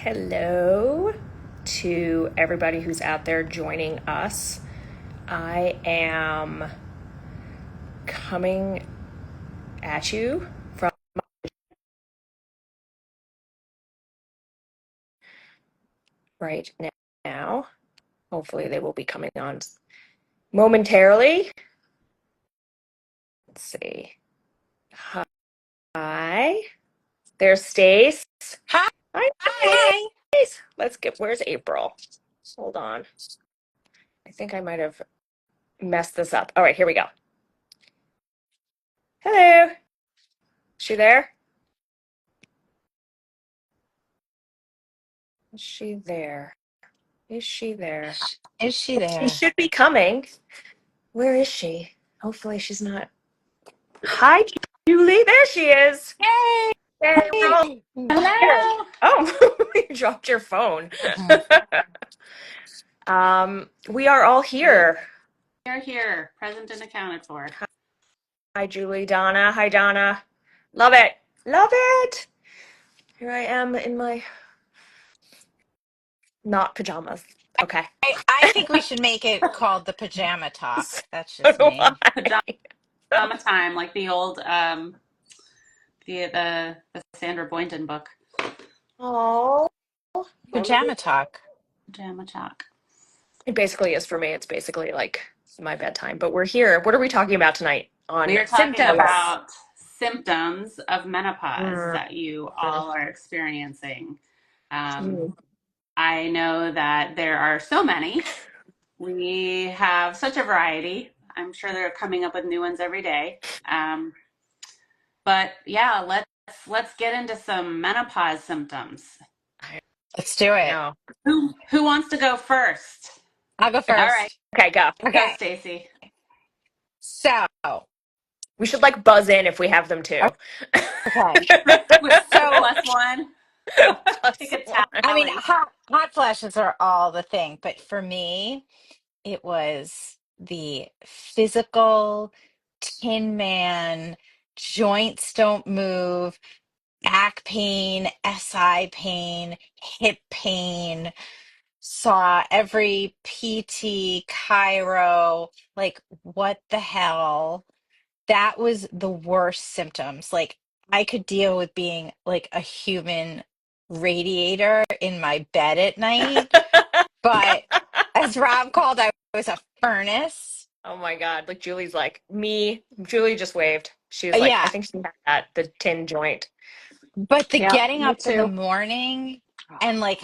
Hello to everybody who's out there joining us. I am coming at you from right now. Hopefully, they will be coming on momentarily. Let's see. Hi. There's Stace. Hi. Hi, Hi. Stace. Where's April? Hold on. I think I might have messed this up. All right, here we go. Hello. Is she there? Is she there? Is she there? Is she She there? should be coming. Where is she? Hopefully she's not. Hi, Julie. There she is. Yay! Hey, we're all here. Hello. Oh, you dropped your phone. Mhm. We are all We here. are here, present and accounted for. Hi, Julie. Donna. Hi, Donna. Love it. Love it. Here I am in my not pajamas. Okay. I think we should make it called the pajama talk. That's So just do me. I. Pajama time, like the old the Sandra Boynton book. Oh. Pajama talk. Pajama talk. It basically is for me. It's basically like my bedtime. But we're here. What are we talking about tonight We on are talking Symptoms. about symptoms of menopause Mm, that you all are experiencing. Um, mm. I know that there are so many. We have such a variety. I'm sure they're coming up with new ones every day. But yeah, let's get into some menopause symptoms. I Let's do it. know. Who wants to go first? I'll go All right, first. Okay, go. go Okay. Stacy. So, We should like buzz in if we have them too. okay. So, Plus one. Take Plus a one. I mean, tally. hot flashes are all the thing, but for me, it was the physical tin man, joints don't move, back pain, SI pain, hip pain, saw every PT, Chiro, like what the hell? That was the worst symptoms. Like I could deal with being like a human radiator in my bed at night, but as Rob called, I was a furnace. Oh my God. Like Julie's like, me. Julie just waved. She's like, I Yeah, think she had that, the tin joint. but the Yep, getting me up in the too. morning and like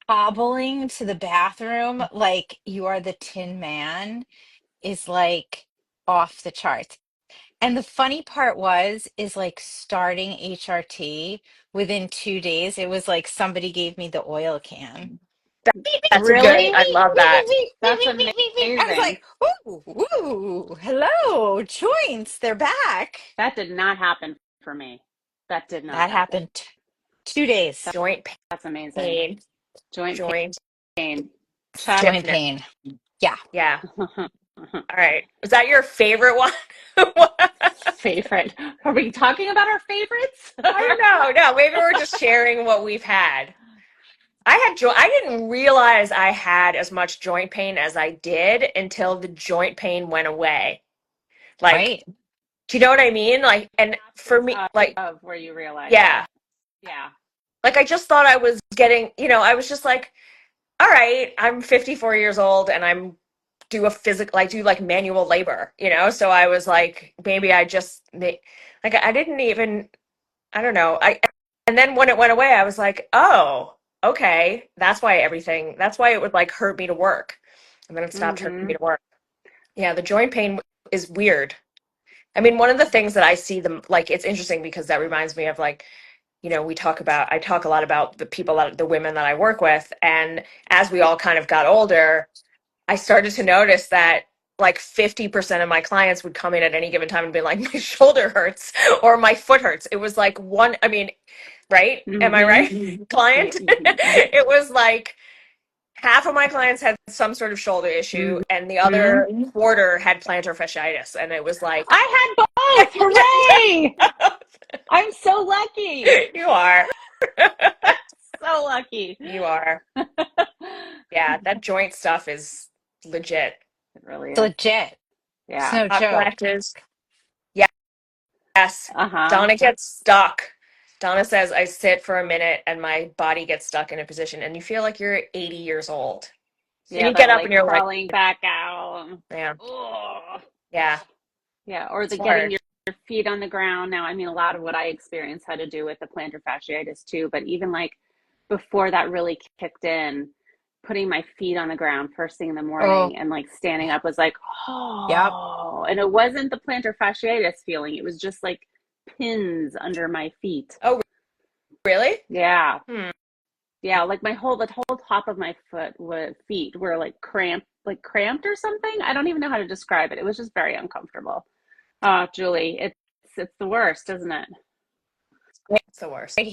hobbling to the bathroom like you are the Tin Man is like off the charts. And the funny part is like starting HRT within 2 days, it was like somebody gave me the oil can. That's a good, Really? I love that. That's I was amazing. like, ooh, hello, joints, they're back. That did not happen for me. That did not That happen. happened 2 days. Joint That's amazing. pain, Joint joint pain. Check. Joint stiffness. pain. Yeah. Yeah. All right. Was that your favorite one? Favorite. Are we talking about our favorites? I don't know. No, maybe we're just sharing what we've had. I didn't realize I had as much joint pain as I did until the joint pain went away. Like, Right. do you know what I mean? Like, and for me, like, Of where you realize it. yeah, Yeah. like I just thought I was getting, I was just like, all right, I'm 54 years old and I do like manual labor, So I was like, maybe like I didn't even, I don't know. And then when it went away, I was like, oh, okay, that's why it would like hurt me to work. And then it stopped hurting me Mm-hmm. to work. Yeah, the joint pain is weird. I mean, one of the things that I see them like it's interesting because that reminds me of like, I talk a lot about the women that I work with. And as we all kind of got older, I started to notice that like 50% of my clients would come in at any given time and be like, my shoulder hurts or my foot hurts. It was like I mean, right? Am I right, client? It was like half of my clients had some sort of shoulder issue and the Mm-hmm. other quarter had plantar fasciitis. And it was like, I had both. Hooray! I'm so lucky. you are. lucky. You are. It Yeah, that joint stuff is legit. really It's is. legit. It's Yeah. no Hot joke. flashes. Yes. Uh-huh. Donna gets stuck. Donna says, I sit for a minute and my body gets stuck in a position, and you feel like you're 80 years old. And Yeah, you get that up and like you're like, crawling back out. yeah, Oh. yeah, Yeah, or it's the getting hard. your feet on the ground. Now, I mean, a lot of what I experienced had to do with the plantar fasciitis too, but even like before that really kicked in, putting my feet on the ground first thing in the Oh, morning and like standing up was like, yep. oh, and it wasn't the plantar fasciitis feeling. It was just like pins under my feet. Oh, really? Yeah. Hmm. Yeah, like the whole top of my feet were like cramped or something. I don't even know how to describe it. It was just very uncomfortable. Oh, Julie, it's the worst, isn't it? It's the worst. Right,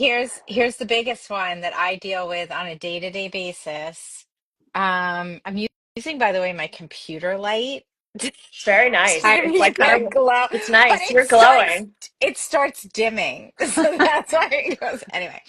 here's the biggest one that I deal with on a day-to-day basis. I'm using, by the way, my computer light to It's very nice. give I It's me like the kind of, glow, it's but nice. You're glowing. it starts dimming. So that's why it goes anyway.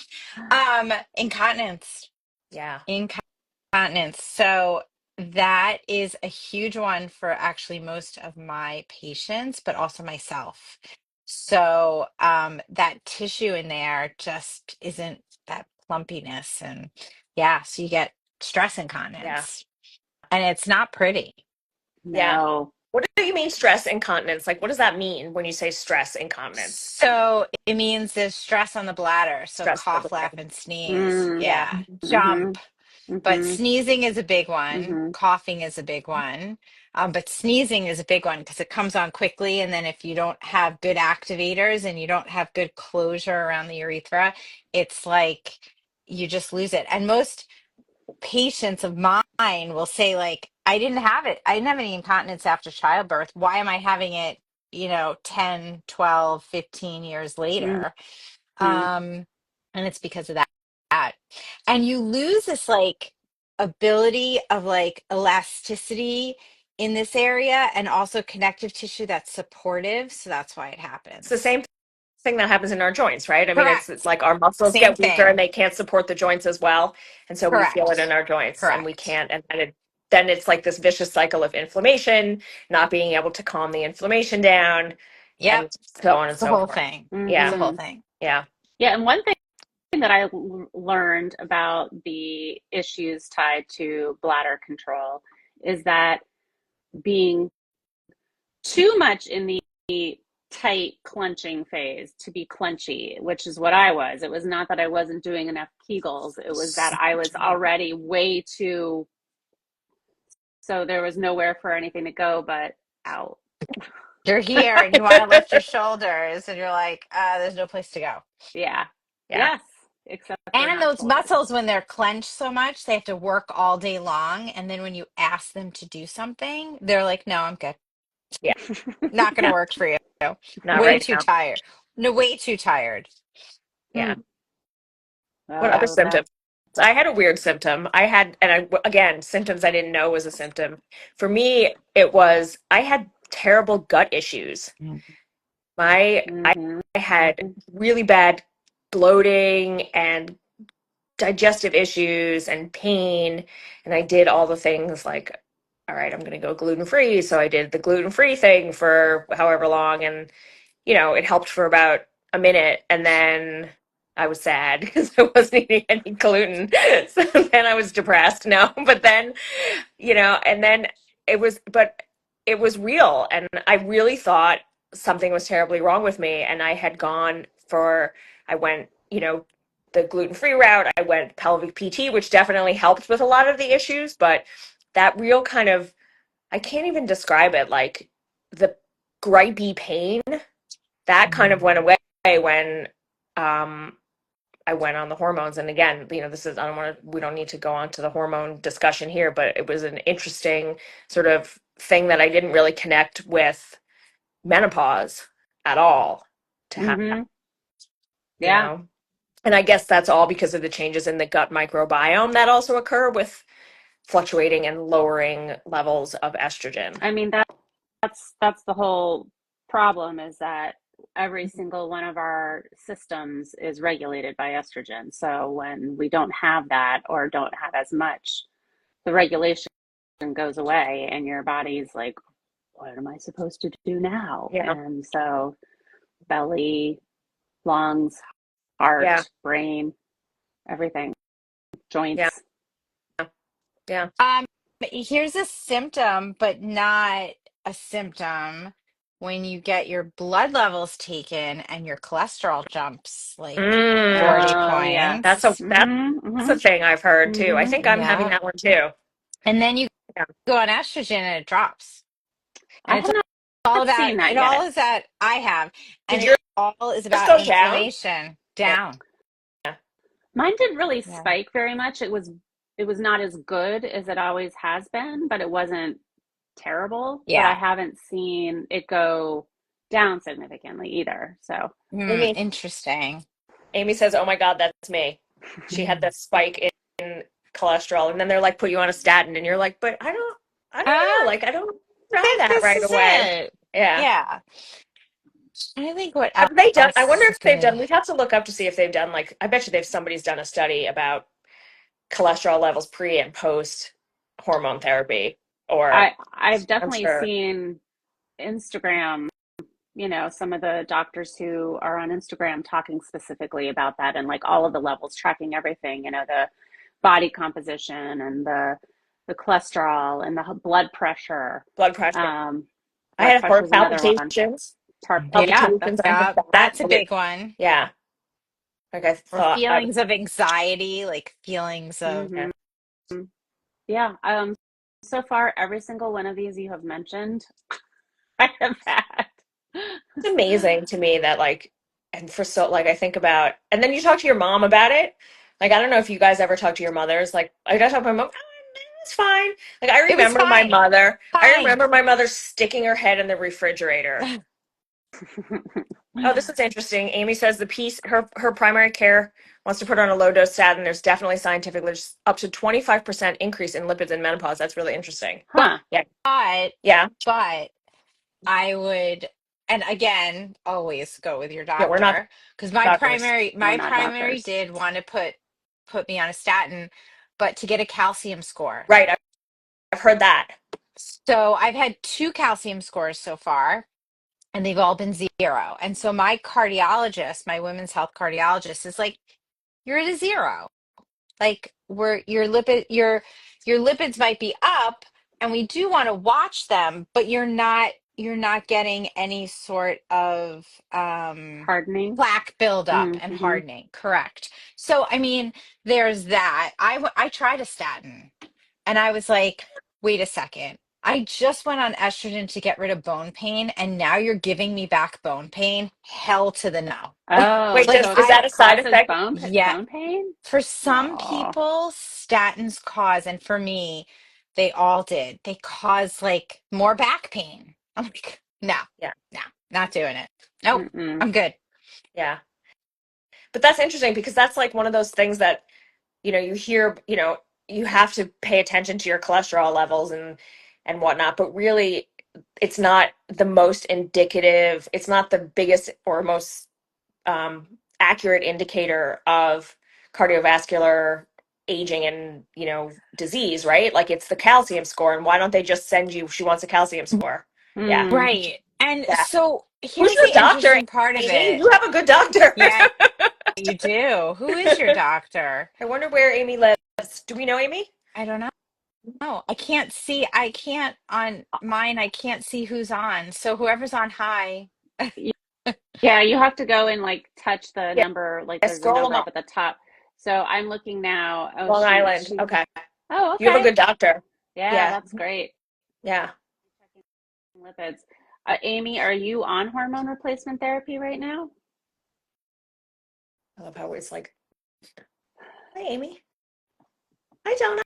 Incontinence. Yeah, Incontinence. So that is a huge one for actually most of my patients, but also myself. So that tissue in there just isn't that plumpiness. And yeah, so you get stress yeah, incontinence. And it's not pretty. yeah. no. What do you mean stress incontinence? Like, what does that mean when you say stress incontinence? So it means there's stress on the bladder. So Stress for the cough, laugh, brain. and sneeze. Mm, Yeah, Yeah. mm-hmm, Jump. But mm-hmm, sneezing is a big one. mm-hmm, Coughing is a big one. But sneezing is a big one because it comes on quickly. And then if you don't have good activators and you don't have good closure around the urethra, it's like you just lose it. And most patients of mine will say, like, I didn't have it. I didn't have any incontinence after childbirth. Why am I having it, 10, 12, 15 years later? mm-hmm. And it's because of that. And you lose this like ability of like elasticity in this area and also connective tissue that's supportive. So that's why it it's the happens. same thing that happens in our joints, right? I mean, it's Correct. like our muscles Same get weaker and thing. they can't support the joints as well, and so we feel it in Correct. our joints, and we Correct. can't, and then it's like this vicious cycle of inflammation, not being able to calm the inflammation down, Yep. and so on It's and the so whole forth. thing. It's Yeah, the whole Mm-hmm. thing. yeah, Yeah, and one thing that learned about the issues tied to bladder control is that being too much in the tight clenching phase to be clenchy, which is what I was. It was not that I wasn't doing enough Kegels, it was that I was already way too, so there was nowhere for anything to go but out. You're here and you want to lift your shoulders and you're like, there's no place to go. Yeah. yeah, Yes. Except for And not those shoulders. muscles, when they're clenched so much, they have to work all day long. And then when you ask them to do something, they're like, no, I'm good. yeah. Not going to No, work for you. not Way right too now. tired. No, way too tired. Yeah. Hmm. Oh What other yeah, symptoms? I had a weird symptom. I had, and I, again, symptoms I didn't know was a symptom. For me, it was I had terrible gut issues. mm-hmm. I had really bad bloating and digestive issues and pain, and I did all the things like, all right, I'm going to go gluten free. So I did the gluten free thing for however long, and it helped for about a minute, and then I was sad because I wasn't eating any gluten. So then I was depressed. No, but then, and then but it was real. And I really thought something was terribly wrong with me. And I went, the gluten free route. I went pelvic PT, which definitely helped with a lot of the issues. But that real kind of, I can't even describe it, like the gripey pain that kind of went away when um, I went on the hormones. And again, we don't need to go on to the hormone discussion here, but it was an interesting sort of thing that I didn't really connect with menopause at all to have, Mm-hmm. you Yeah. know. And I guess that's all because of the changes in the gut microbiome that also occur with fluctuating and lowering levels of estrogen. I mean that's the whole problem is that every single one of our systems is regulated by estrogen. So when we don't have that or don't have as much, the regulation goes away and your body's like, what am I supposed to do now? Yeah. And so belly, lungs, Yeah. heart, brain, everything, Yeah. joints. Yeah. Um, Here's a symptom, but not a symptom when you get your blood levels taken and your cholesterol jumps like 40 Mm. Oh, yes. points. That's a thing I've heard too. I think I'm having Yeah. that one too. And then you Yeah. go on estrogen and it drops. I And have it's all not about seen it that all yet. is that I have, and Did it yours all is about go down? inflammation Yeah. down. Mine didn't really Yeah. spike very much. It was not as good as it always has been, but it wasn't terrible. But I Yeah. haven't seen it go down significantly either. So, Amy, Interesting. Amy says, "Oh my God, that's me." She had this spike in cholesterol, and then they're like, "Put you on a statin," and you're like, "But I don't know. I Like, I don't try think that this right is away." it. Yeah. Yeah. I think what Have they done? I else wonder is if they've good. done. We'd have to look up to see if they've done. Like, I bet you they've somebody's done a study about cholesterol levels pre and post hormone therapy, or I've I'm definitely sure. seen Instagram, some of the doctors who are on Instagram talking specifically about that and like all of the levels, tracking everything, the body composition and the cholesterol and the blood pressure. Blood pressure. Um, I blood had pressure heart is another one. palpitations. Yeah, Palpitations. I had that. that's a big one. Yeah. Like I Or thought. feelings of anxiety, like feelings of Yeah. Hmm. Yeah. So far, every single one of these you have mentioned, I have had. It's amazing to me that and for so I think about, and then you talk to your mom about it. Like I don't know if you guys ever talk to your mothers. Like I gotta talk to my mom. "Oh, it's fine." Like I it was remember my fine. mother. I Fine. remember my mother sticking her head in the refrigerator. Oh, this is interesting. Amy says her primary care wants to put her on a low dose statin. There's definitely scientific there's up to 25% increase in lipids in menopause. That's really interesting. Huh. Yeah. But Yeah. but I would, and again, always go with your Yeah. We're not doctor because my doctors. primary We're my not primary doctors. did want to put me on a statin, but to get a calcium score. Right. I've heard that. So I've had two calcium scores so far, and they've all been zero. And so my cardiologist, my women's health cardiologist, is like, "You're at a zero. Like where your lipids might be up, and we do want to watch them, but you're not getting any sort of Hardening. plaque buildup and Mm-hmm. hardening." Correct. So I mean, there's that. I tried a statin, and I was like, wait a second. I just went on estrogen to get rid of bone pain, and now you're giving me back bone pain. Hell to the no. Oh, Wait, Like so is I that a side causes effect? yeah, bone pain? for some Oh. people, statins cause, and for me, they all did. They cause like more back pain. I'm like, no, Yeah. no, not doing it. Nope, Mm-mm. I'm good. Yeah. But that's interesting because that's like one of those things that, you hear, you have to pay attention to your cholesterol levels and whatnot, but really it's not the most indicative, it's not the biggest or most accurate indicator of cardiovascular aging and, disease, right? Like it's the calcium score. And why don't they just send you, she wants a calcium score. Yeah. Mm. Right. And Yeah. so Who's here's your the doctor, interesting part of Amy? it. You have a good doctor. Yeah, you do. Who is your doctor? I wonder where Amy lives. Do we know Amy? I don't know. No, I can't on mine, I can't see who's on. So whoever's on high. Yeah, you have to go and like touch the Yeah, number, like there's a scroll them number up up. at the top. So I'm looking now. Oh, Long she Island. she Okay. Oh, You have a okay. good doctor. Yeah, Yeah. that's great. Yeah. Checking lipids. Amy, are you on hormone replacement therapy right now? I love how it's like, hi, Amy. Hi, Donna.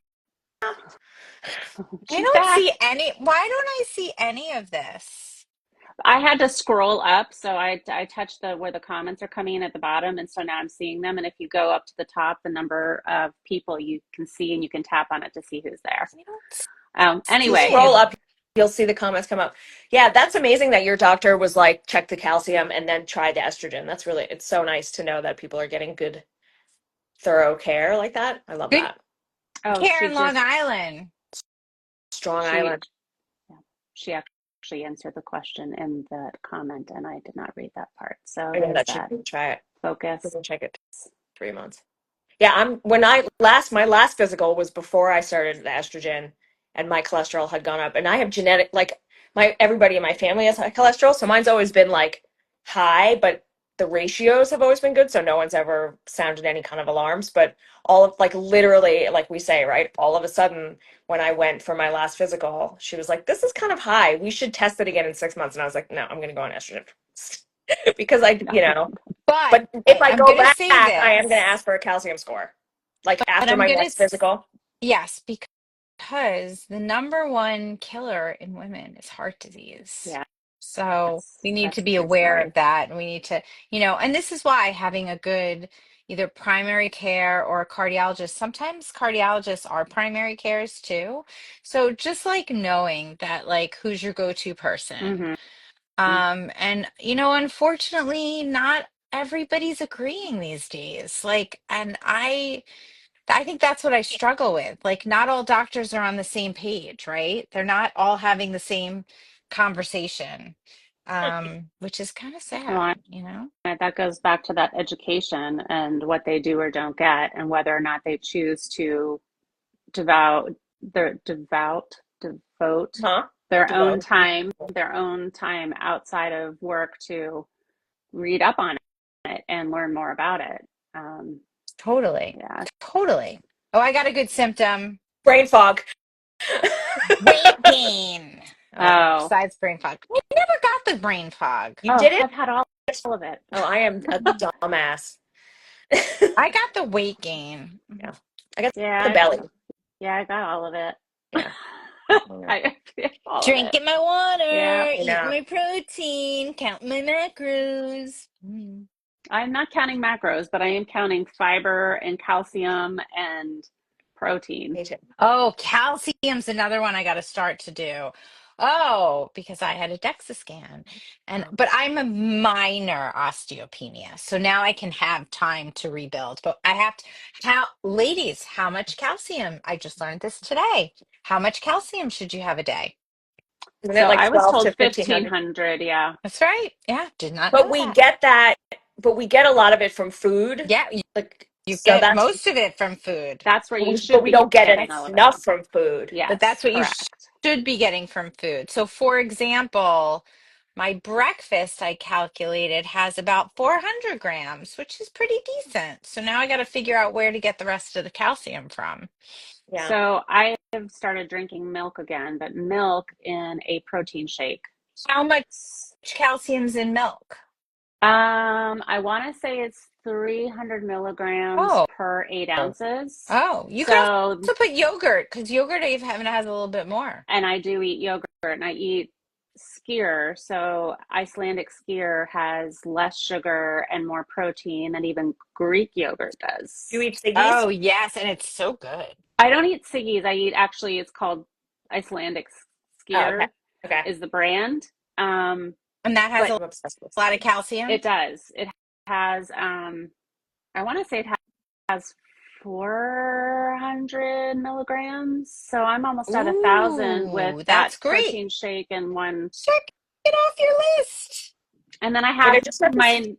I She's don't back. see any. Why don't I see any of this? I had to scroll up, so I touched the where the comments are coming in at the bottom, and so now I'm seeing them. And if you go up to the top, the number of people you can see, and you can tap on it to see who's there. I don't You Anyway, see scroll it. up, you'll see the comments come up. Yeah, that's amazing that your doctor was like, check the calcium and then try the estrogen. That's really, it's so nice to know that people are getting good, thorough care like that. I love Good that. Oh, care she in Long just Island. Strong she Island. yeah, she actually answered the question in the comment, and I did not read that part. So I know there's that she that. can try it. We Focus. can check it 3 months. Yeah, when I last my last physical was before I started the estrogen and my cholesterol had gone up. And I have genetic like my everybody in my family has high cholesterol, so mine's always been like high, but the ratios have always been good, so no one's ever sounded any kind of alarms. But all of like literally, like we say, right? All of a sudden, when I went for my last physical, she was like, "This is kind of high. We should test it again in 6 months." And I was like, "No, I'm gonna go on estrogen." Because But but if I I'm go going to back, say I am going to this, ask for a calcium score. Like but after I'm my going next to, physical. yes, because the number one killer in women is heart disease. Yeah, So we need to that's a be true aware story. of that. And we need to, and this is why having a good either primary care or a cardiologist, sometimes cardiologists are primary cares too. So just like knowing that, like, who's your go-to person. Mm-hmm. And unfortunately, not everybody's agreeing these days. Like, and I think that's what I struggle with. Like, not all doctors are on the same page, right? They're not all having the same conversation, which is kind of Well, sad. that goes back to that education and what they do or don't get, and whether or not they choose to devout devote Huh? their Devote. own time outside of work to read up on it and learn more about it. Um, Totally. yeah. Totally. Oh, I got a good symptom. Brain fog. Weight gain. Oh, Oh, besides brain fog. I never got the brain fog. You oh, did it? I've had all of it. Oh, I am a dumbass. I got the weight gain. Yeah. I got the Yeah, belly. yeah, I got all of it. Yeah. Yeah. I have all of it. Drinking my Yeah, water, I eating know. my protein, counting my macros. I'm not counting macros, but I am counting fiber and calcium and protein. Me too. Oh, calcium's another one I got to start to do. Oh, because I had a DEXA scan Um, but I'm a minor osteopenia. So now I can have time to rebuild. But I have to, ladies, how much calcium? I just learned this today. How much calcium should you have a day? Isn't it So like I was 12 to told 1500? 1500, yeah. That's right. Yeah, did not But know we that. get that, but we get a lot of it from food. Yeah, Like, you so get that's, most of it from food. That's where you but should we be don't get getting all of it. enough from food. But Yes, that's what you correct. should be getting from food. So, for example, my breakfast I calculated has about 400 grams, which is pretty decent. So now I got to figure out where to get the rest of the calcium from. Yeah. So I have started drinking milk again, but milk in a protein shake. How much calcium's in milk? I want to say it's 300 milligrams Oh, per 8 ounces. oh, you could So, also put yogurt because yogurt even has a little bit more. and I do eat yogurt and I eat skyr. So Icelandic skyr has less sugar and more protein than even Greek yogurt Do you does. eat Siggies? Oh, yes, and it's so good. I don't eat Siggi's. I eat actually, it's called Icelandic Oh, okay. skyr Okay. is the brand. And that has But a I'm obsessed with lot of Siggies. calcium. it does. It has, I want to say it has 400 milligrams. So I'm almost at 1,000 with Ooh, that that's great. protein shake and one. Check it off your list. And then I Wait, I have just have this. my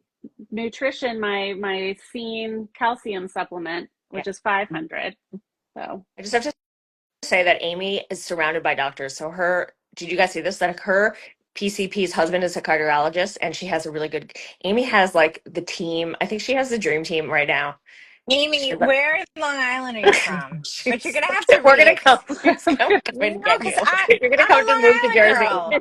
nutrition, my Scene calcium supplement, Yeah. which is 500. So I just have to say that Amy is surrounded by doctors. So did you guys see this? That her PCP's husband is a cardiologist and she has a really good, Amy has like the team. I think she has the dream team right now. Amy, She's, where in Long Island are you from? But you're she's, gonna have to we're going to come. read. I'm coming to No, get because you. I You're going to I'm come a to Long move to Island Jersey. girl.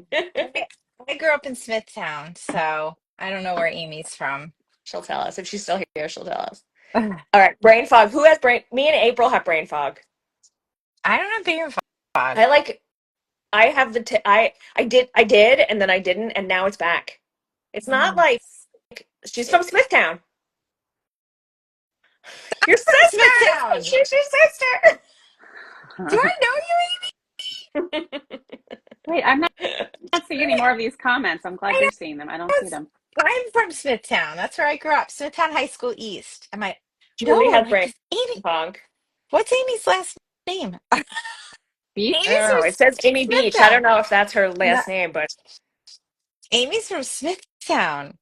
I grew up in Smithtown, so I don't know where Amy's from. She'll tell us. If she's still here, she'll tell us. Ugh. All right. Brain fog. Who has brain? Me and April have brain fog. I don't have beer fog. I like, I have I did, and then I didn't, and now it's back. It's not Mm. like she's from Smithtown. Your From sister! Smithtown. She's your sister! Do I know you? wait, I'm any more of these comments. I'm glad you're seeing them. I don't see them. I'm from Smithtown. That's where I grew up. Smithtown High School East. Am I? Julie No, I'm has like, brain is Amy? fog. What's Amy's last name? Amy's Beach? Oh, from it says Amy Beach. I don't Smithtown. know if that's her No, last name, but Amy's from Smithtown.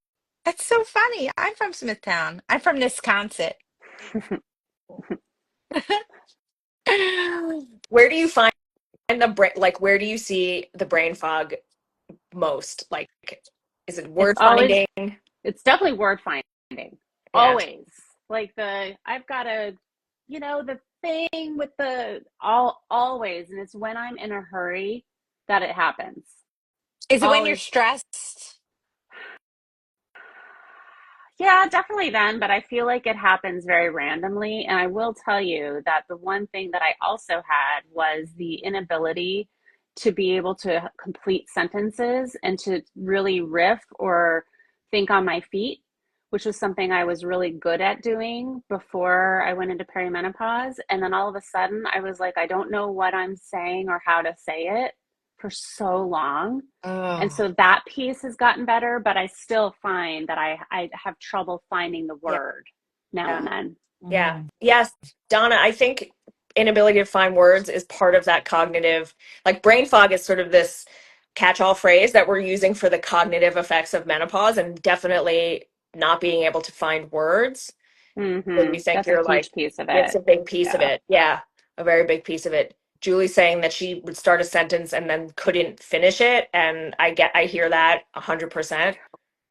That's so funny. I'm from Smithtown. I'm from Wisconsin. where do you find the brain? Like, where do you see the brain fog most? Like, is it It's word always, finding? it's definitely word finding. Yeah. Always. Like I've got the thing with always. And it's when I'm in a hurry that it happens. Is it when you're Always. stressed? Yeah, definitely then, but I feel like it happens very randomly. And I will tell you that the one thing that I also had was the inability to be able to complete sentences and to really riff or think on my feet, which was something I was really good at doing before I went into perimenopause. And then all of a sudden, I was like, I don't know what I'm saying or how to say it for so long. And Oh, so that piece has gotten better, but I still find that I have trouble finding the Yeah. word now and Yeah. then. Yeah. mm. Yes, Donna, I think inability to find words is part of that cognitive, like brain fog is sort of this catch-all phrase that we're using for the cognitive effects of menopause, and definitely not being able to find words. So you think That's a you're like, huge piece of it's it. a big piece of Yeah. it. Yeah, a very big piece of it. Julie's saying that she would start a sentence and then couldn't finish it, and I hear that 100%.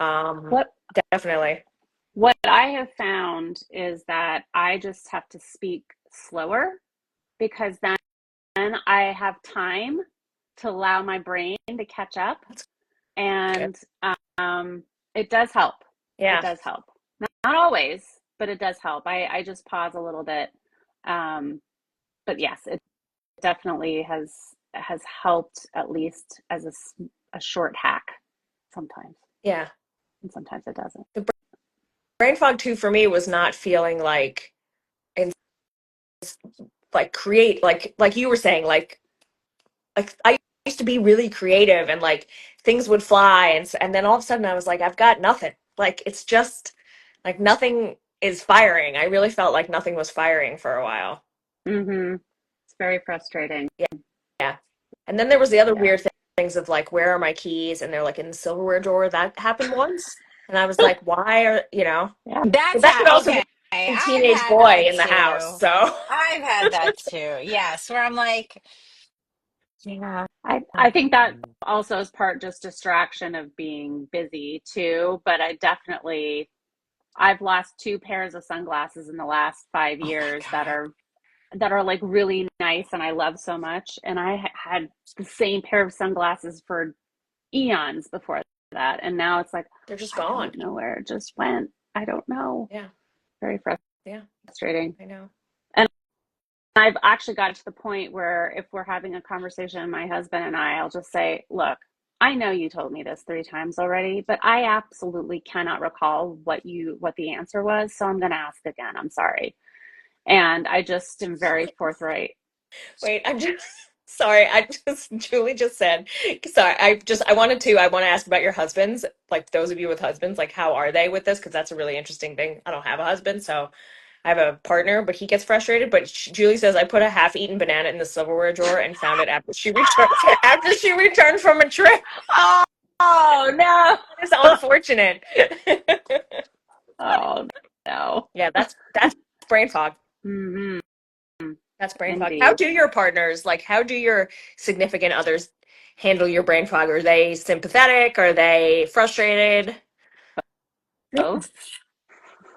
Um, What definitely. what I have found is that I just have to speak slower because then I have time to allow my brain to catch up, That's good. and um, it does help. It Yeah. does help. Not always, but it does help. I just pause a little bit. Um, but yes, it definitely has helped at least as a short hack sometimes, Yeah. and sometimes it doesn't. The brain fog too for me was not feeling and like create like you were saying like I used to be really creative and like things would fly and then all of a sudden I was like I've got nothing. Like it's just like nothing is firing. I really felt like nothing was firing for a while. Mm-hmm. It's very frustrating. Yeah. Yeah. And then there was the other Yeah. weird things of like where are my keys and they're like in the silverware drawer. That happened once. And I was like why are, Yeah. but That's that could how, also okay. be a I've teenage had boy that in the house. too. So I've had that too. Yes, where I'm like, yeah. I think that also is part just distraction of being busy too, but I've lost two pairs of sunglasses in the last five Oh my years God. that are like really nice and I love so much. And I had the same pair of sunglasses for eons before that. And now it's like, they're just I gone. don't know where it just went. I don't know. Yeah. Very Yeah. frustrating. I know. And I've actually got to the point where if we're having a conversation, my husband and I'll just say, look, I know you told me this three times already, but I absolutely cannot recall what the answer was. So I'm going to ask again. I'm sorry. And I just am very forthright. Wait, I'm just sorry. Julie just said, sorry. I want to ask about your husbands. Like those of you with husbands, like how are they with this? Because that's a really interesting thing. I don't have a husband, so I have a partner, but he gets frustrated. But Julie says I put a half-eaten banana in the silverware drawer and found it after she returned after she returned from a trip. Oh, oh no. It's unfortunate. Oh no. Yeah, that's brain fog. Hmm. That's brain fog. How Indeed. do your partners, like, how do your significant others handle your brain fog? Are they sympathetic? Are they frustrated? Both.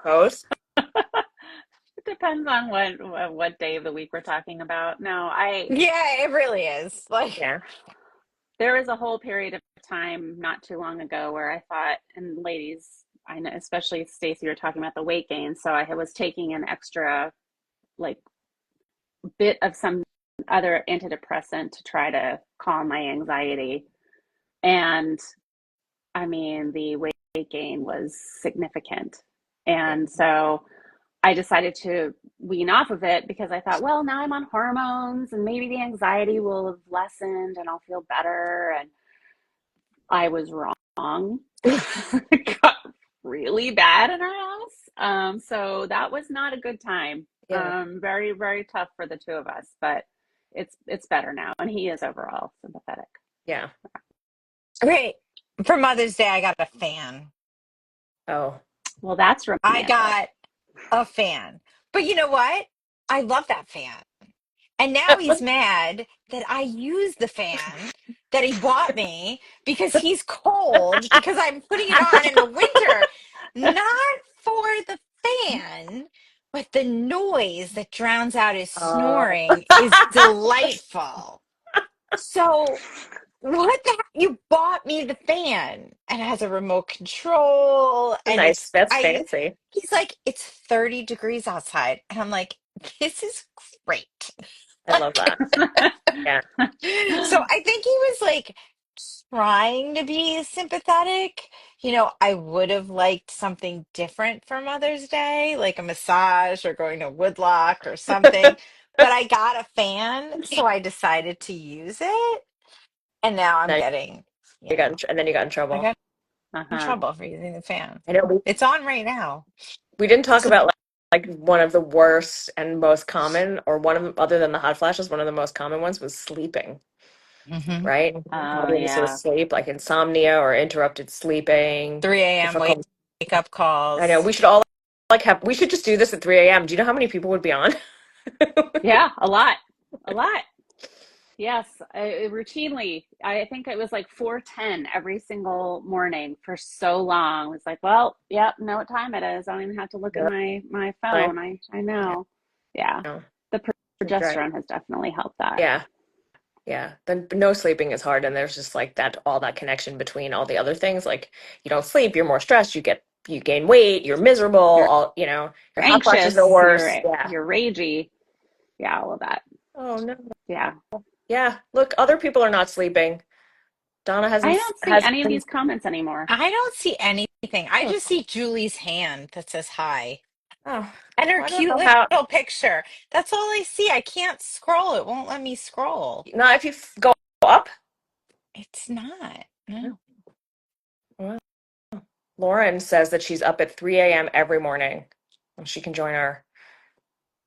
Both. It depends on what day of the week we're talking about. No, I Yeah, it really is. Like, Yeah. there was a whole period of time not too long ago where I thought, and ladies, I know, especially Stacey, you're talking about the weight gain. So I was taking an extra like bit of some other antidepressant to try to calm my anxiety. And I mean, the weight gain was significant. Yeah. And so I decided to wean off of it because I thought, well, now I'm on hormones and maybe the anxiety will have lessened and I'll feel better. And I was wrong. It got really bad in our house. So that was not a good time. Yeah. Very, very tough for the two of us, but it's better now, and he is overall sympathetic. Yeah. Okay. For Mother's Day, I got a fan. Oh, Well, that's I romantic. got a fan. But you know what? I love that fan. And now he's mad that I use the fan that he bought me because he's cold because I'm putting it on in the winter. Not for the fan, but the noise that drowns out his oh, snoring is delightful. So what the heck? You bought me the fan and it has a remote control and nice. it's That's I fancy. he's like, it's 30 degrees outside. And I'm like, this is great. I love that. Yeah. So I think he was like trying to be sympathetic. You know, I would have liked something different for Mother's Day, like a massage or going to Woodlock or something. But I got a fan, so I decided to use it. And now I'm Now getting, you you got know, and then you got in I trouble. got in Uh-huh. trouble for using the fan. I know It's on right now. we didn't talk So, about like one of the worst and most common, or one of them, other than the hot flashes, one of the most common ones was sleeping, mhm. right? Oh Problems with yeah. sleep, like insomnia or interrupted sleeping, 3 a.m. difficult. wake up I know calls. we should all like have we should just do this at 3 a.m. Do you know how many people would be on? Yeah, a lot. A lot. Yes, routinely. I think it was like 4:10 every single morning for so long. It's like, well, yep, know what time it is. I don't even have to look at my Really? phone. I know. Yeah. No. The Right. progesterone has definitely helped that. Yeah. Yeah. Then no sleeping is hard, and there's just like that all that connection between all the other things. Like you don't sleep, you're more stressed, you gain weight, you're miserable, You're all your hot flashes are anxious, worse. Yeah. you're ragey. Yeah, all of that. Oh no. Yeah. Yeah. Look, other people are not sleeping. Donna I hasn't don't see has any of these comments anymore. I don't see anything. I oh, just see Julie's hand that says hi oh, and her I don't cute know how. little picture. That's all I see. I can't scroll. It won't let me scroll. Not if you go up. It's not. No. Well, Lauren says that she's up at 3 a.m. every morning, and she can join our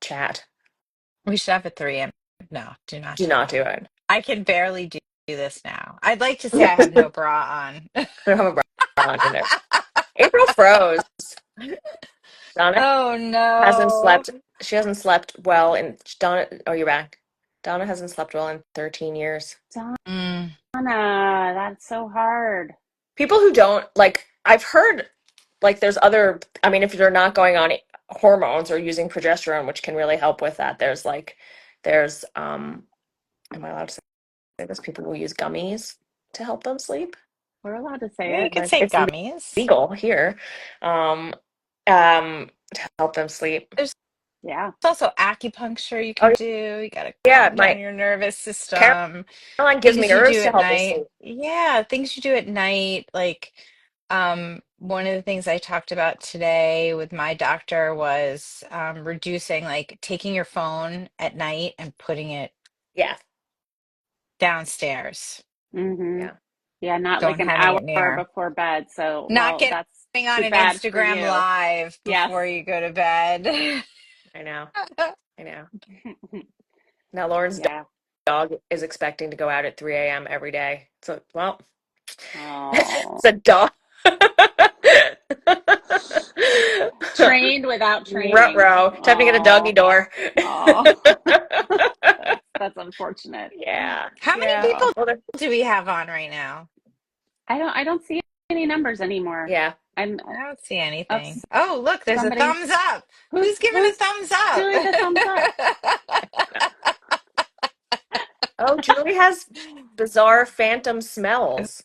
chat. We should have a 3 a.m. No, do not Do do not that. do it. I can barely do this now. I'd like to say I have I no bra on. don't have a bra on either. April froze. Donna Oh hasn't no. slept. She hasn't slept well in Donna. Oh, you're back. Donna hasn't slept well in 13 years. Mm. Donna, that's so hard. People who don't like, I've heard like there's other. I mean, if you're not going on hormones or using progesterone, which can really help with that, there's Am I allowed to say this? People will use gummies to help them sleep. We're allowed to say Yeah, you it. could Like say it's gummies. legal here, um, to help them sleep. There's Yeah. also acupuncture you Oh can do. You got to yeah, calm down my your nervous system. Caroline gives me Things you do herbs to at help me night. sleep. Yeah, things you do at night. Like, one of the things I talked about today with my doctor was reducing, like, taking your phone at night and putting it Yeah, downstairs. Mm-hmm. yeah, Yeah, not like Don't an having hour it near. before bed. So, Not well, getting that's on too an bad for Instagram you. live Yes. before you go to bed. I know, I know. Now Lauren's Yeah. dog is expecting to go out at 3 a.m. every day. So, well, Oh. it's a dog. Trained without training. Ruh-roh. Time to get a doggy Oh. door. Oh. That's unfortunate. Yeah, How many yeah. Oh. people Well, do we have on right now? I don't see any numbers anymore. yeah. I'm I don't see up anything. Oh, look, there's a somebody thumbs up. who's Who's giving a who's thumbs up? doing the thumbs up. Oh, Julie has bizarre phantom smells.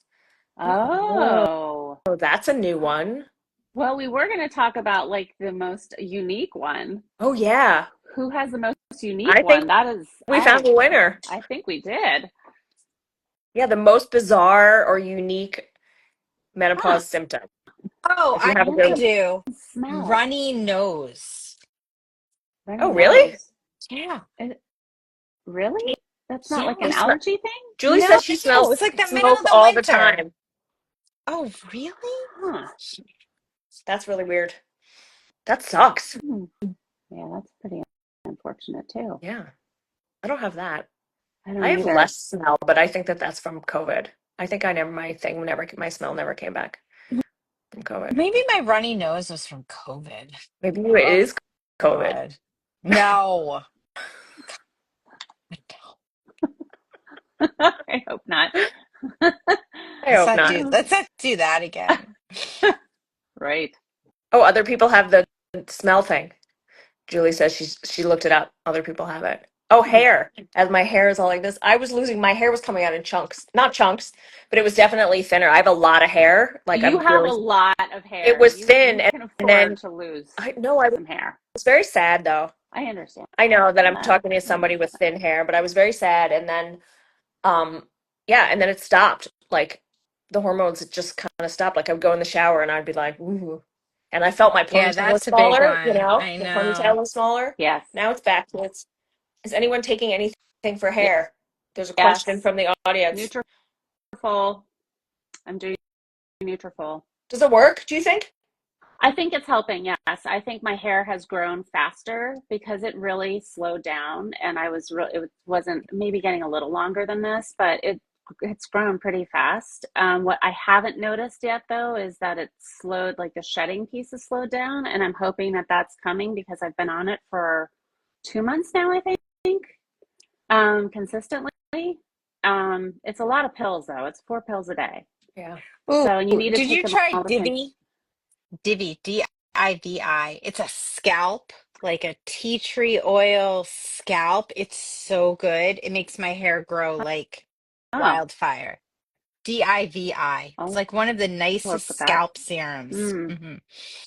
Oh, Oh. that's a new one. Well, we were going to talk about like the most unique one. Oh, yeah. Who has the most unique I think one? That is, we found a winner. I think we did. Yeah, the most bizarre or unique Huh. menopause symptom. Oh, If you I have a good one. do. Smell. Runny nose. Runny Oh, really? nose. Yeah. It- really? That's not like an Yeah. She smell. allergy thing? Julie No, says she it's like the middle smoke of the all the winter. time. Oh, really? Huh. That's really weird. That sucks. Hmm. Yeah, that's pretty unfortunate too. Yeah. I don't have that. I I don't have either. less smell, but I think that that's from COVID. I think my smell never came back from COVID. Maybe my runny nose was from COVID. Maybe it Oh, is COVID. God. No. I hope not. I hope not. Let's not do that again. Right. Oh, other people have the smell thing. Julie says she looked it up. Other people have it. Oh, Hmm. hair. As my hair is all like this, my hair was coming out in chunks. Not chunks, but it was definitely thinner. I have a lot of hair. Like You I'm have a really, lot of it hair. was You thin, you can and afford then to lose I no, I some hair. was very sad though. I understand I know that I'm that. talking to I somebody with understand. thin hair, but I was very sad, and then yeah, and then it stopped. Like the hormones just kind of stopped. Like I would go in the shower and I'd be like, ooh. And I felt my Yeah, ponytail was that's a big smaller, one. I the ponytail know. was smaller. Yes. Now it's back to its. Is anyone taking anything for Ye- hair? There's a question Yes. from the audience. Nutrafol. I'm doing Nutrafol. Does it work, do you think? I think it's helping. Yes. I think my hair has grown faster because it really slowed down, and it wasn't maybe getting a little longer than this, but it's grown pretty fast. What I haven't noticed yet though is that it's slowed, like the shedding piece has slowed down, and I'm hoping that that's coming because I've been on it for 2 months now, I think, consistently. It's a lot of pills though. It's 4 pills a day. Yeah. Ooh, So, and you need to did take you them try all the same. Divi, Divi? It's a scalp, like a tea tree oil scalp. It's so good. It makes my hair grow like Oh, wildfire. Divi. It's I'll like one of the look nicest at that. scalp serums. Mm.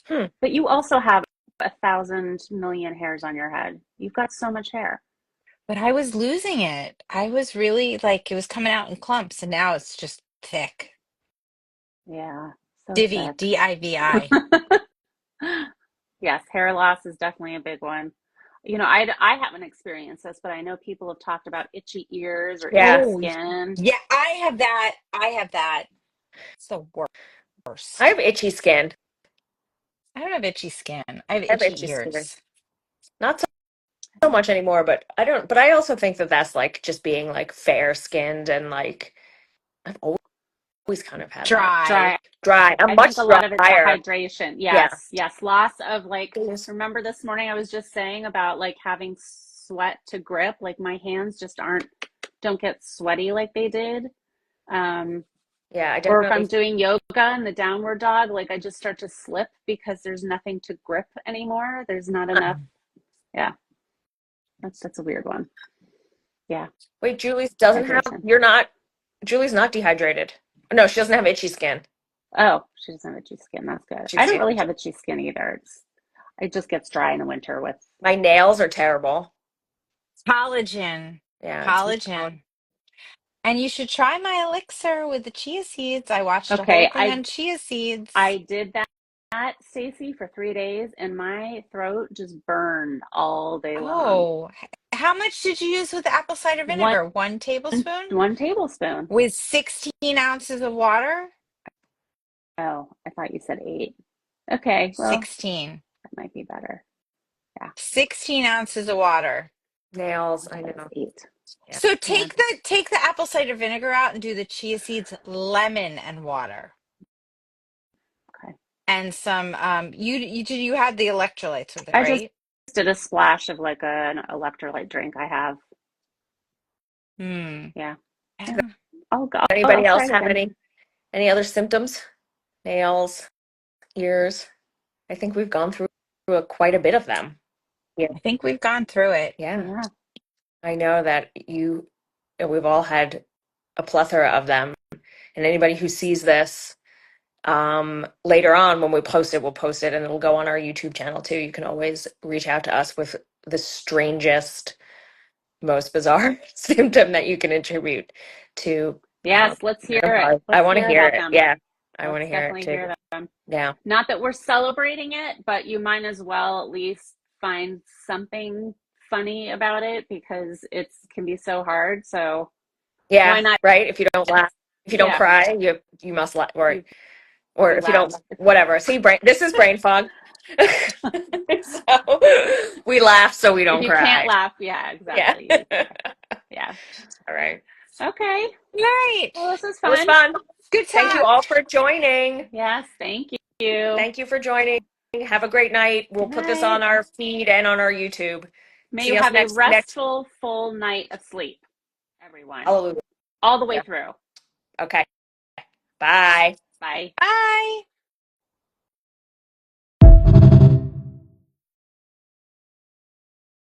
Hmm. But you also have 1,000 million hairs on your head. You've got so much hair. But I was losing it. I was really like, it was coming out in clumps, and now it's just thick. Yeah, so Divi, thick. Divi. Yes, hair loss is definitely a big one. I haven't experienced this, but I know people have talked about itchy ears or itchy Yeah. Oh, skin. yeah, I have that. I have that. It's the I worst. have itchy skin. I don't have itchy skin. I have I have itchy itchy skin. ears. Not so much anymore, but but I also think that that's like just being like fair skinned and like I've always kind of had that. Dry. Dry. Dry. I'm I think a much lot of it's the drier. hydration. Yeah. Yes, yes. Loss of like, Yes. remember this morning I was just saying about like having sweat to grip, like my hands just don't get sweaty like they did. Um, Yeah, I or if I'm definitely. doing yoga and the downward dog, like I just start to slip because there's nothing to grip anymore. There's not Huh. enough. Yeah, that's a weird one. Yeah, Wait, Julie's doesn't have. hydration. You're not. Julie's not dehydrated. No, she doesn't have itchy skin. Oh, she doesn't have itchy skin. That's good. I She's don't really have itchy skin either. It just gets dry in the winter with. my nails are terrible. Collagen. Yeah, it's Collagen. And you should try my elixir with the chia seeds. I watched a whole Okay, thing on chia seeds. I did that, Stacey, for 3 days, and my throat just burned all day long. Oh, how much did you use with apple cider One vinegar? 1 tablespoon? 1 tablespoon. With 16 ounces of water? Oh, I thought you said 8. Okay, well, 16. that might be better. Yeah, 16 ounces of water. nails. I I thought it was know. 8. Yeah. So Yeah. take the apple cider vinegar out and do the chia seeds, lemon and water. Okay. And some you had the electrolytes with it, I just right? did a splash of like an electrolyte drink I have. Hmm. Yeah. Yeah. Yeah. I'll Anybody try else it have again. any other symptoms? Nails, ears. I think we've gone through quite a bit of them. Yeah. I think we've gone through it. Yeah. Yeah. I know that we've all had a plethora of them. And anybody who sees this later on when we post it, we'll post it and it'll go on our YouTube channel too. You can always reach out to us with the strangest, most bizarre symptom that you can attribute to Yes, let's hear it. menopause. I Let's want to hear hear about it. them. Yeah, I want Let's to hear it definitely too. hear them. Yeah. Not that we're celebrating it, but you might as well at least find something funny about it because it's can be so hard. So Yeah, why not? right. If you don't laugh, if you don't Yeah, cry, you must laugh. you Right. or You if you laugh. don't, whatever. See, this is brain fog. So we laugh so we If don't you can't cry. laugh, yeah, Yeah. exactly. You can't cry. Yeah. All right. Okay. Right. Well, this was It was fun. fun. Good Thank you talk. all for joining. Yes, thank you. Thank you for joining. Have a great night. We'll Good put this night. on our feed and on our YouTube. May you See us have a next. restful, full night of sleep, everyone, Hallelujah. all the way through. Okay. Bye. Bye. Bye.